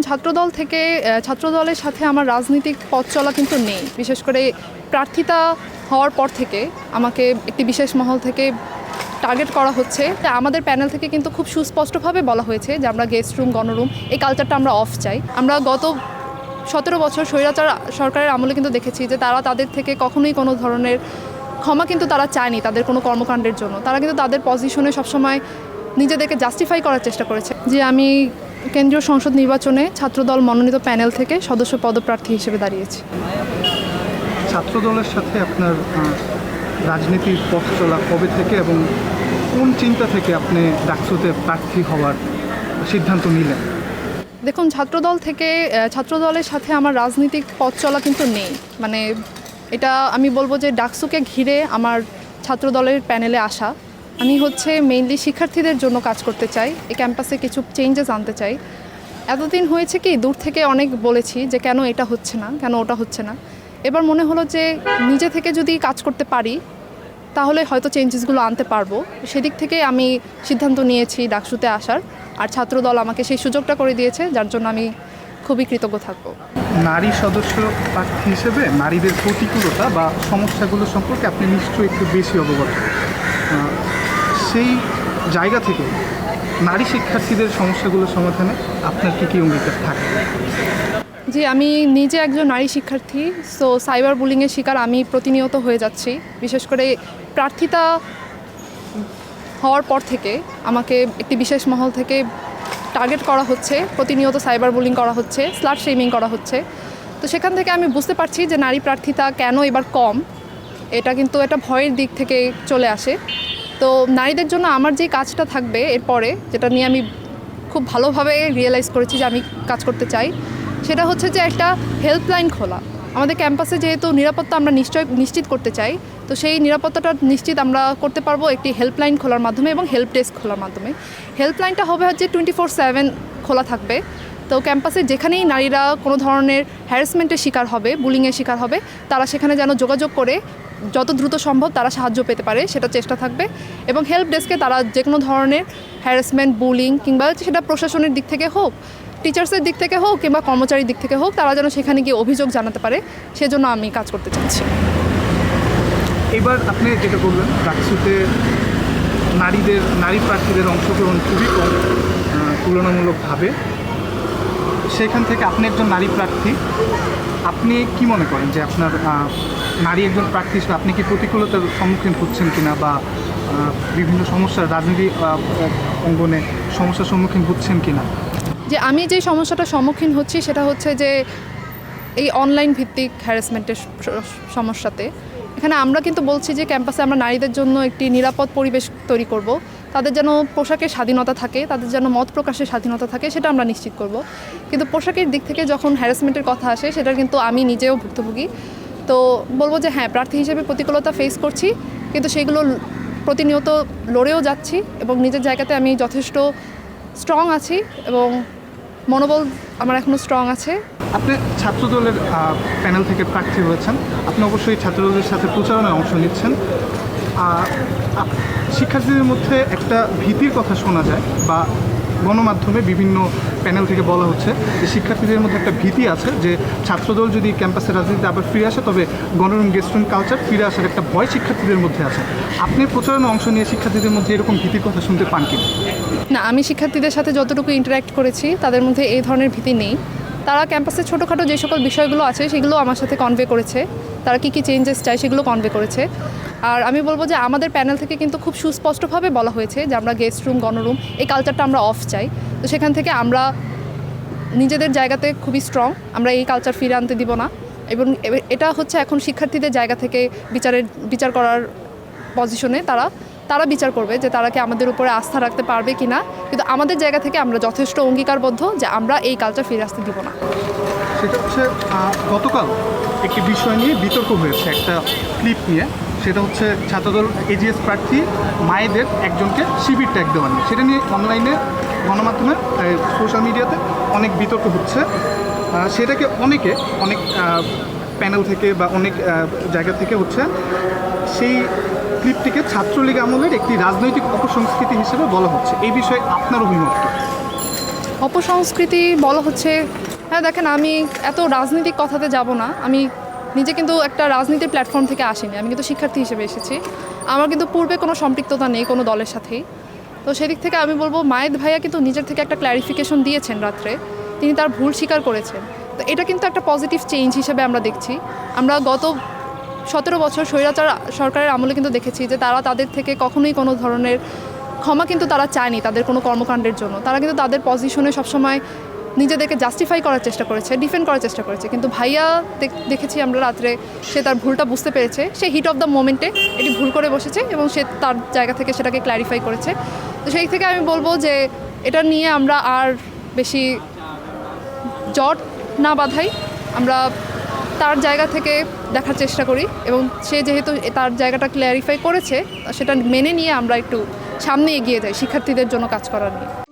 ছাত্রদল থেকে ছাত্রদলের সাথে আমার রাজনৈতিক পথ চলা কিন্তু নেই। বিশেষ করে প্রার্থিতা হওয়ার পর থেকে আমাকে একটি বিশেষ মহল থেকে টার্গেট করা হচ্ছে। আমাদের প্যানেল থেকে কিন্তু খুব সুস্পষ্টভাবে বলা হয়েছে যে আমরা গেস্ট রুম, গণরুম এই কালচারটা আমরা অফ চাই। আমরা গত 17 বছর স্বৈরাচার সরকারের আমলে কিন্তু দেখেছি যে তারা তাদের থেকে কখনোই কোনো ধরনের ক্ষমা কিন্তু তারা চায়নি তাদের কোনো কর্মকাণ্ডের জন্য। তারা কিন্তু তাদের পজিশনে সবসময় নিজেদেরকে জাস্টিফাই করার চেষ্টা করেছে। যে আমি কেন্দ্রীয় সংসদ নির্বাচনে ছাত্রদল মনোনীত প্যানেল থেকে সদস্য পদপ্রার্থী হিসেবে দাঁড়িয়েছি। ছাত্রদলের সাথে আপনার রাজনীতির পথ চলা কবে থেকে এবং কোন চিন্তা থেকে আপনি ডাকসুতে প্রার্থী হওয়ার সিদ্ধান্ত নিলেন? দেখুন, ছাত্রদলের সাথে আমার রাজনৈতিক পথ চলা কিন্তু নেই। মানে এটা আমি বলবো যে ডাকসুকে ঘিরে আমার ছাত্রদলের প্যানেলে আসা। আমি মেইনলি শিক্ষার্থীদের জন্য কাজ করতে চাই, এই ক্যাম্পাসে কিছু চেঞ্জেস আনতে চাই। এতদিন হয়েছে কি, দূর থেকে অনেক বলেছি যে কেন এটা হচ্ছে না, কেন ওটা হচ্ছে না। এবার মনে হলো যে নিজে থেকে যদি কাজ করতে পারি তাহলে হয়তো চেঞ্জেসগুলো আনতে পারবো। সেদিক থেকে আমি সিদ্ধান্ত নিয়েছি ডাকসুতে আসার, আর ছাত্রদল আমাকে সেই সুযোগটা করে দিয়েছে, যার জন্য আমি খুবই কৃতজ্ঞ থাকবো। নারী সদস্য প্রার্থী হিসেবে নারীদের প্রতিকূলতা বা সমস্যাগুলো সম্পর্কে আপনি নিশ্চয়ই একটু বেশি অবগত। সেই জায়গা থেকে নারী শিক্ষার্থীদের সমস্যাগুলো সমাধানে আপনার কী অঙ্গীকার থাকে? জি, আমি নিজে একজন নারী শিক্ষার্থী। সো সাইবার বুলিংয়ের শিকার আমি প্রতিনিয়ত হয়ে যাচ্ছি। বিশেষ করে প্রার্থিতা হওয়ার পর থেকে আমাকে একটি বিশেষ মহল থেকে টার্গেট করা হচ্ছে, প্রতিনিয়ত সাইবার বুলিং করা হচ্ছে, স্লাট শেমিং করা হচ্ছে। তো সেখান থেকে আমি বুঝতে পারছি যে নারী প্রার্থিতা কেন এবার কম। এটা কিন্তু একটা ভয়ের দিক থেকে চলে আসে। তো নারীদের জন্য আমার যে কাজটা থাকবে এরপরে, যেটা নিয়ে আমি খুব ভালোভাবে রিয়েলাইজ করেছি যে আমি কাজ করতে চাই, সেটা হচ্ছে যে একটা হেল্পলাইন খোলা। আমাদের ক্যাম্পাসে যেহেতু নিরাপত্তা আমরা নিশ্চিত করতে চাই, তো সেই নিরাপত্তাটা নিশ্চিত আমরা করতে পারবো একটি হেল্পলাইন খোলার মাধ্যমে এবং হেল্প ডেস্ক খোলার মাধ্যমে। হেল্পলাইনটা হবে 24/7 খোলা থাকবে। তো ক্যাম্পাসে যেখানেই নারীরা কোনো ধরনের হ্যারাসমেন্টের শিকার হবে, বুলিংয়ের শিকার হবে, তারা সেখানে যেন যোগাযোগ করে যত দ্রুত সম্ভব তারা সাহায্য পেতে পারে সেটা চেষ্টা থাকবে। এবং হেল্প ডেস্কে তারা যে কোনো ধরনের হ্যারাসমেন্ট, বুলিং কিংবা সেটা প্রশাসনের দিক থেকে হোক, টিচার্সের দিক থেকে হোক কিংবা কর্মচারীর দিক থেকে হোক, তারা যেন সেখানে গিয়ে অভিযোগ জানাতে পারে, সেজন্য আমি কাজ করতে চাচ্ছি। এবার আপনি যেটা বললেন, ডাকসুতে নারী প্রার্থীদের অংশগ্রহণ খুবই কম তুলনামূলকভাবে। সেখান থেকে আপনি একজন নারী প্রার্থী, আপনি কি মনে করেন যে আপনার নারী একজন প্রার্থী হিসেবে আপনি কি প্রতিকূলতার সম্মুখীন হচ্ছেন কিনা বা বিভিন্ন সমস্যার রাজনীতি অঙ্গনে সমস্যার সম্মুখীন হচ্ছেন কিনা? যে আমি যে সমস্যাটার সম্মুখীন হচ্ছি সেটা হচ্ছে যে এই অনলাইন ভিত্তিক হ্যারাসমেন্টের সমস্যাতে। এখানে আমরা কিন্তু বলছি যে ক্যাম্পাসে আমরা নারীদের জন্য একটি নিরাপদ পরিবেশ তৈরি করব, তাদের যেন পোশাকের স্বাধীনতা থাকে, তাদের যেন মত প্রকাশের স্বাধীনতা থাকে, সেটা আমরা নিশ্চিত করব। কিন্তু পোশাকের দিক থেকে যখন হ্যারাসমেন্টের কথা আসে, সেটা কিন্তু আমি নিজেও ভুক্তভোগী। তো বলবো যে হ্যাঁ, প্রার্থী হিসেবে প্রতিকূলতা ফেস করছি, কিন্তু সেগুলো প্রতিনিয়ত লড়েও যাচ্ছি এবং নিজের জায়গাতে আমি যথেষ্ট স্ট্রং আছি এবং মনোবল আমার এখনও স্ট্রং আছে। আপনি ছাত্রদলের প্যানেল থেকে প্রার্থী হয়েছেন, আপনি অবশ্যই ছাত্রদলের সাথে প্রচারণায় অংশ নিচ্ছেন। শিক্ষার্থীদের মধ্যে একটা ভীতির কথা শোনা যায় বা গণমাধ্যমে বিভিন্ন প্যানেল থেকে বলা হচ্ছে যে শিক্ষার্থীদের মধ্যে একটা ভীতি আছে যে ছাত্রদল যদি ক্যাম্পাসের রাজনীতিতে আবার ফিরে আসে তবে গণরুম, গেস্ট রুম কালচার ফিরে আসার একটা ভয় শিক্ষার্থীদের মধ্যে আছে। আপনি প্রচারণায় অংশ নিয়ে শিক্ষার্থীদের মধ্যে এরকম ভীতির কথা শুনতে পান কি না? আমি শিক্ষার্থীদের সাথে যতটুকু ইন্টারাক্ট করেছি তাদের মধ্যে এই ধরনের ভীতি নেই। তারা ক্যাম্পাসে ছোটোখাটো যে সকল বিষয়গুলো আছে সেগুলো আমার সাথে কনভে করেছে, তারা কী চেঞ্জেস চায় সেগুলো কনভে করেছে। আর আমি বলবো যে আমাদের প্যানেল থেকে কিন্তু খুব সুস্পষ্টভাবে বলা হয়েছে যে আমরা গেস্ট রুম, গণরুম এই কালচারটা আমরা অফ চাই। তো সেখান থেকে আমরা নিজেদের জায়গাতে খুবই স্ট্রং, আমরা এই কালচার ফিরে আনতে দিব না। এবং এটা এখন শিক্ষার্থীদের জায়গা থেকে বিচার করার পজিশনে তারা বিচার করবে যে তারা কি আমাদের উপরে আস্থা রাখতে পারবে কি না। কিন্তু আমাদের জায়গা থেকে আমরা যথেষ্ট অঙ্গীকারবদ্ধ যে আমরা এই কালচার ফিরে আসতে দিব না। সেটা হচ্ছে গতকাল একটি বিষয় নিয়ে বিতর্ক হয়েছে, একটা ক্লিপ নিয়ে। সেটা হচ্ছে ছাত্রদল এজিএস প্রার্থী মায়েদের একজনকে শিবির ট্যাগ দেওয়া নিয়ে। সেটা নিয়ে অনলাইনে, গণমাধ্যমে, সোশ্যাল মিডিয়াতে অনেক বিতর্ক হচ্ছে। সেটাকে অনেক প্যানেল থেকে বা অনেক জায়গা থেকে সেই ক্লিপটিকে ছাত্রলীগ আমলের একটি রাজনৈতিক অপসংস্কৃতি হিসেবে বলা হচ্ছে। এই বিষয়ে আপনার অভিমত কি? অপসংস্কৃতি বলা হচ্ছে, হ্যাঁ দেখেন আমি এত রাজনৈতিক কথাতে যাব না। আমি নিজে কিন্তু একটা রাজনীতির প্ল্যাটফর্ম থেকে আসিনি, আমি কিন্তু শিক্ষার্থী হিসেবে এসেছি। আমার কিন্তু পূর্বে কোনো সম্পৃক্ততা নেই কোনো দলের সাথেই। তো সেদিক থেকে আমি বলবো মায়েদ ভাইয়া কিন্তু নিজের থেকে একটা ক্ল্যারিফিকেশন দিয়েছেন রাত্রে, তিনি তার ভুল স্বীকার করেছেন। তো এটা কিন্তু একটা পজিটিভ চেঞ্জ হিসেবে আমরা দেখছি। আমরা গত 17 বছর স্বৈরাচার সরকারের আমলে কিন্তু দেখেছি যে তারা তাদের থেকে কখনোই কোনো ধরনের ক্ষমা কিন্তু তারা চায়নি তাদের কোনো কর্মকাণ্ডের জন্য। তারা কিন্তু তাদের পজিশনে সবসময় নিজেদেরকে জাস্টিফাই করার চেষ্টা করেছে, ডিফেন্ড করার চেষ্টা করেছে। কিন্তু ভাইয়া দেখেছি আমরা রাত্রে সে তার ভুলটা বুঝতে পেরেছে, সে হিট অফ দ্য মোমেন্টে এটি ভুল করে বসেছে এবং সে তার জায়গা থেকে সেটাকে ক্ল্যারিফাই করেছে। তো সেই থেকে আমি বলবো যে এটা নিয়ে আমরা আর বেশি জট না বাঁধাই, আমরা তার জায়গা থেকে দেখার চেষ্টা করি এবং সে যেহেতু তার জায়গাটা ক্ল্যারিফাই করেছে সেটা মেনে নিয়ে আমরা একটু সামনে এগিয়ে যাই শিক্ষার্থীদের জন্য কাজ করার নিয়ে।